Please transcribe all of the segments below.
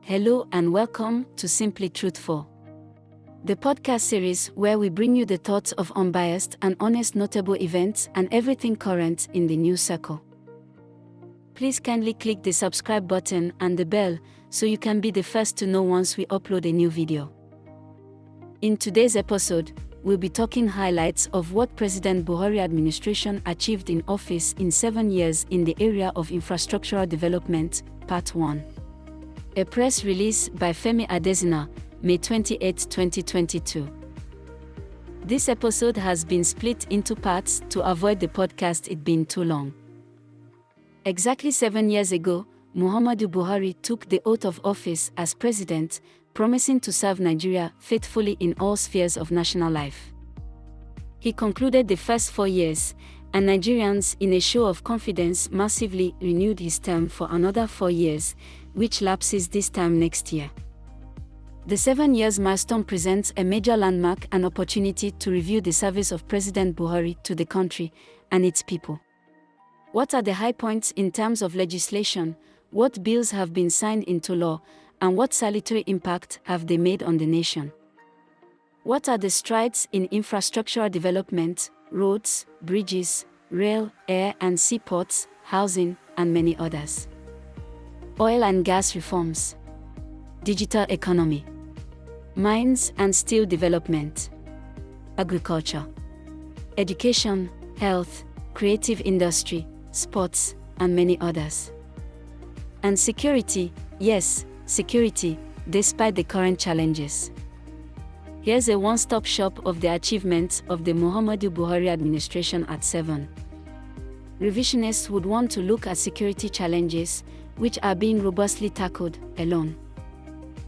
Hello and welcome to Simply Truthful, the podcast series where we bring you the thoughts of unbiased and honest notable events and everything current in the news circle. Please kindly click the subscribe button and the bell so you can be the first to know once we upload a new video. In today's episode, we'll be talking highlights of what President Buhari administration achieved in office in 7 years in the area of infrastructural development, Part 1. A press release by Femi Adesina, May 28, 2022. This episode has been split into parts to avoid the podcast it being too long. Exactly 7 years ago, Muhammadu Buhari took the oath of office as president, promising to serve Nigeria faithfully in all spheres of national life. He concluded the first 4 years, and Nigerians, in a show of confidence, massively renewed his term for another 4 years, which lapses this time next year. The 7 years milestone presents a major landmark and opportunity to review the service of President Buhari to the country and its people. What are the high points in terms of legislation? What bills have been signed into law, and what salutary impact have they made on the nation? What are the strides in infrastructural development, roads, bridges, rail, air and seaports, housing, and many others? Oil and gas reforms, digital economy, mines and steel development, agriculture, education, health, creative industry, sports, and many others. And security, yes, security, despite the current challenges. Here's a one-stop shop of the achievements of the Muhammadu Buhari administration at 7. Revisionists would want to look at security challenges, which are being robustly tackled, alone.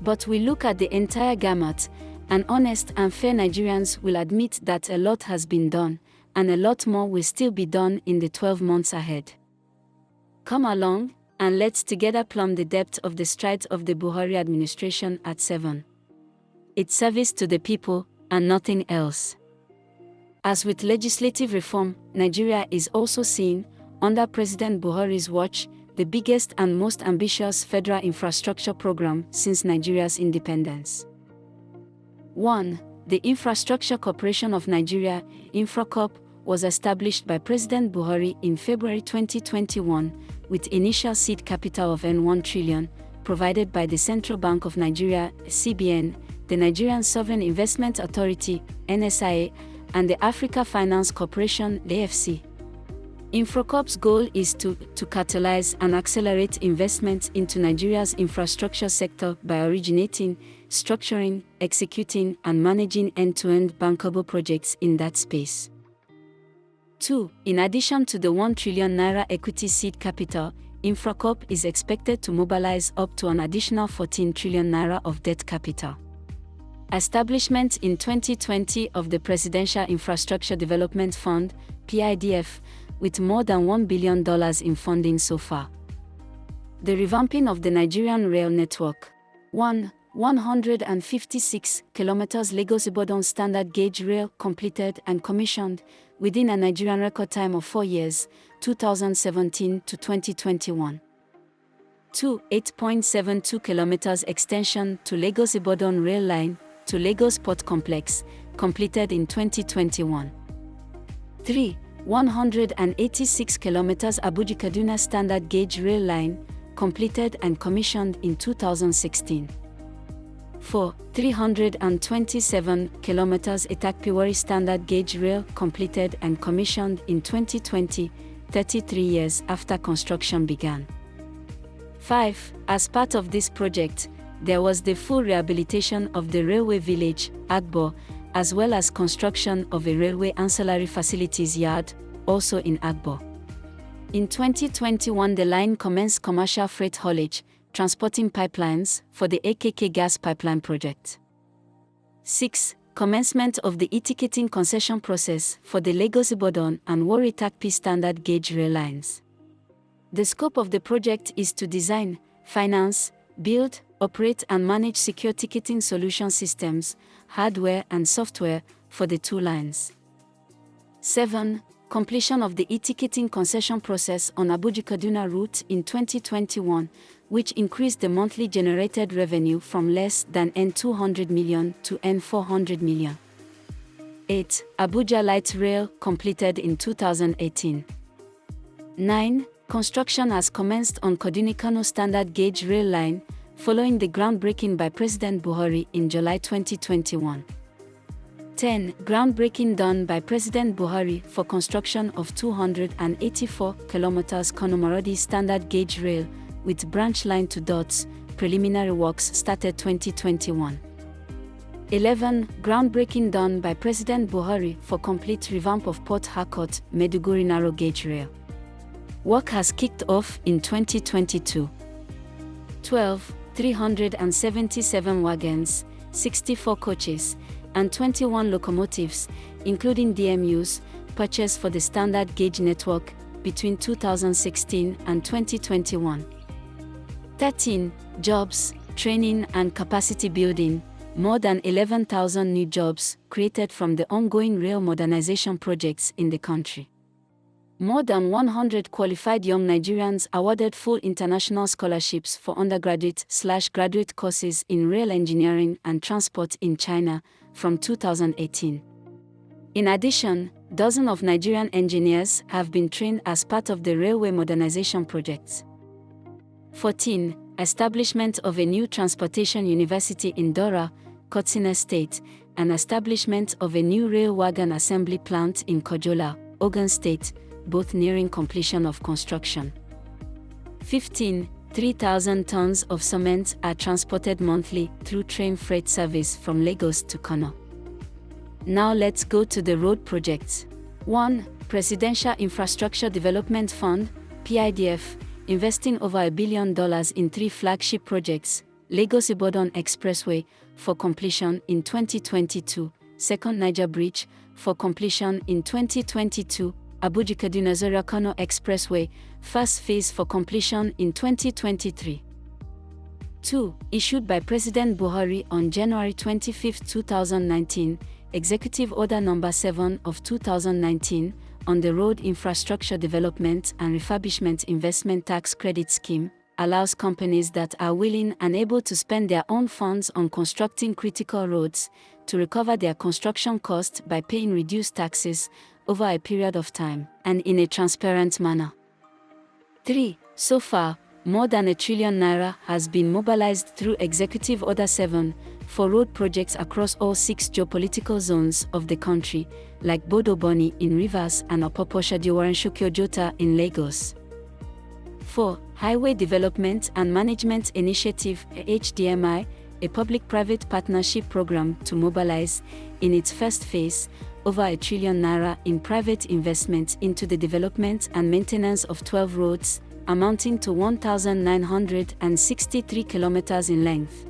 But we look at the entire gamut, and honest and fair Nigerians will admit that a lot has been done, and a lot more will still be done in the 12 months ahead. Come along, and let's together plumb the depth of the strides of the Buhari administration at 7. Its service to the people, and nothing else. As with legislative reform, Nigeria is also seeing, under President Buhari's watch, the biggest and most ambitious federal infrastructure program since Nigeria's independence. 1. The Infrastructure Corporation of Nigeria, InfraCorp, was established by President Buhari in February 2021, with initial seed capital of N1 trillion, provided by the Central Bank of Nigeria, CBN, the Nigerian Sovereign Investment Authority, NSIA, and the Africa Finance Corporation, AFC. InfraCorp's goal is to catalyze and accelerate investment into Nigeria's infrastructure sector by originating, structuring, executing, and managing end-to-end bankable projects in that space. 2. In addition to the 1 trillion naira equity seed capital, InfraCorp is expected to mobilize up to an additional 14 trillion naira of debt capital. Establishment in 2020 of the Presidential Infrastructure Development Fund, PIDF, with more than $1 billion in funding so far. The revamping of the Nigerian rail network. 1. 156 km Lagos-Ibadan standard gauge rail completed and commissioned within a Nigerian record time of 4 years, 2017 to 2021. 2. 8.72 km extension to Lagos-Ibadan rail line to Lagos Port Complex, completed in 2021. 3. 186 km Abuja-Kaduna standard gauge rail line, completed and commissioned in 2016. 4. 327 km Itakpiwari standard gauge rail, completed and commissioned in 2020, 33 years after construction began. 5. As part of this project, there was the full rehabilitation of the railway village, Agbo, as well as construction of a railway ancillary facilities yard, also in Agbo. In 2021, the line commenced commercial freight haulage, transporting pipelines for the AKK gas pipeline project. 6. Commencement of the e-ticketing concession process for the Lagos-Ibadan and Warri-Takpi standard gauge rail lines. The scope of the project is to design, finance, build, operate and manage secure ticketing solution systems, hardware and software, for the two lines. 7. Completion of the e-ticketing concession process on Abuja-Kaduna route in 2021, which increased the monthly generated revenue from less than N200 million to N400 million. 8. Abuja Light Rail completed in 2018. 9. Construction has commenced on Kaduna-Kano Standard Gauge Rail Line, following the groundbreaking by President Buhari in July 2021. 10. Groundbreaking done by President Buhari for construction of 284 km Kano-Maradi Standard Gauge Rail, with branch line to Dots. Preliminary works started 2021. 11. Groundbreaking done by President Buhari for complete revamp of Port Harcourt, Maiduguri Narrow Gauge Rail. Work has kicked off in 2022. 12. 377 wagons, 64 coaches, and 21 locomotives, including DMUs, purchased for the standard gauge network between 2016 and 2021. 13. Jobs, training and capacity building. More than 11,000 new jobs created from the ongoing rail modernization projects in the country. More than 100 qualified young Nigerians awarded full international scholarships for undergraduate/graduate courses in rail engineering and transport in China from 2018. In addition, dozens of Nigerian engineers have been trained as part of the railway modernization projects. 14. Establishment of a new transportation university in Dora, Katsina State, and establishment of a new rail wagon assembly plant in Kojola, Ogun State, both nearing completion of construction. 15. 3,000 tons of cement are transported monthly through train freight service from Lagos to Kano. Now let's go to the road projects. 1. Presidential Infrastructure Development Fund, PIDF, investing over $1 billion in 3 flagship projects: Lagos-Ibadan Expressway, for completion in 2022, Second Niger Bridge, for completion in 2022, Abuja-Kaduna Zaria-Kano Expressway, first phase for completion in 2023. 2. Issued by President Buhari on January 25, 2019, Executive Order No. 7 of 2019, on the Road Infrastructure Development and Refurbishment Investment Tax Credit Scheme, allows companies that are willing and able to spend their own funds on constructing critical roads to recover their construction costs by paying reduced taxes over a period of time, and in a transparent manner. 3. So far, more than ₦1 trillion has been mobilized through Executive Order 7 for road projects across all 6 geopolitical zones of the country, like Bodo-Boni in Rivers and Opoposhadio-Waranshokyo-Jota in Lagos. 4. Highway Development and Management Initiative (HDMI), a public-private partnership program to mobilize, in its first phase, over ₦1 trillion in private investment into the development and maintenance of 12 roads, amounting to 1,963 kilometers in length.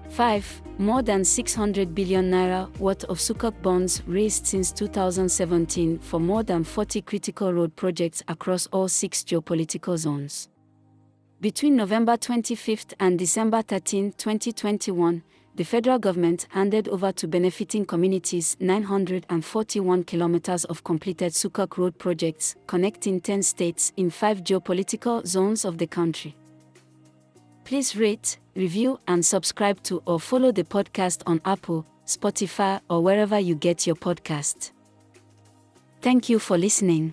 5. More than ₦600 billion worth of sukuk bonds raised since 2017 for more than 40 critical road projects across all 6 geopolitical zones. Between November 25 and December 13, 2021, the federal government handed over to benefiting communities 941 kilometers of completed sukuk road projects connecting 10 states in 5 geopolitical zones of the country. Please rate, review, and subscribe to or follow the podcast on Apple, Spotify, or wherever you get your podcast. Thank you for listening.